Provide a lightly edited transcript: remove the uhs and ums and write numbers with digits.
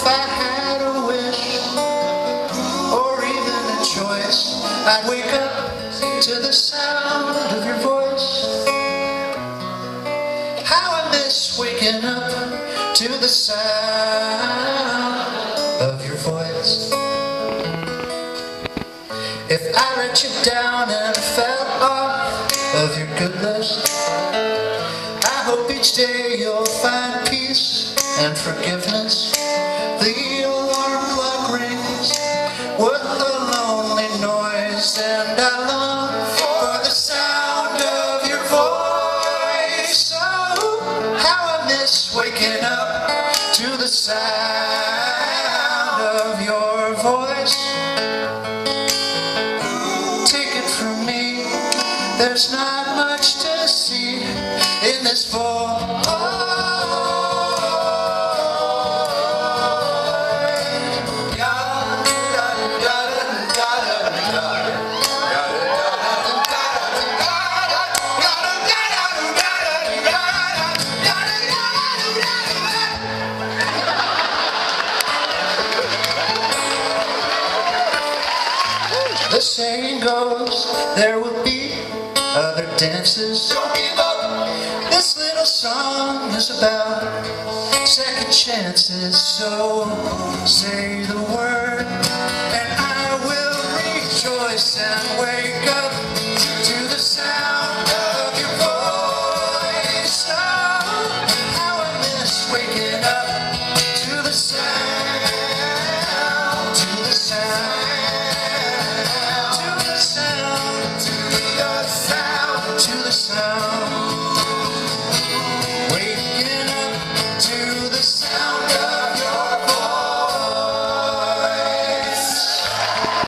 I had a wish, or even a choice, I'd wake up to the sound of your voice. How I miss waking up to the sound of your voice. If I let you down and fell off of your good list, I hope each day you'll find peace and forgiveness. The alarm clock rings with a lonely noise, and I long for the sound of your voice. Oh, how I miss waking up to the sound of your voice. Take it from me, there's not much to see in this void. The saying goes, there will be other dances. Don't give up. This little song is about second chances. So say the word, and I will rejoice and wake up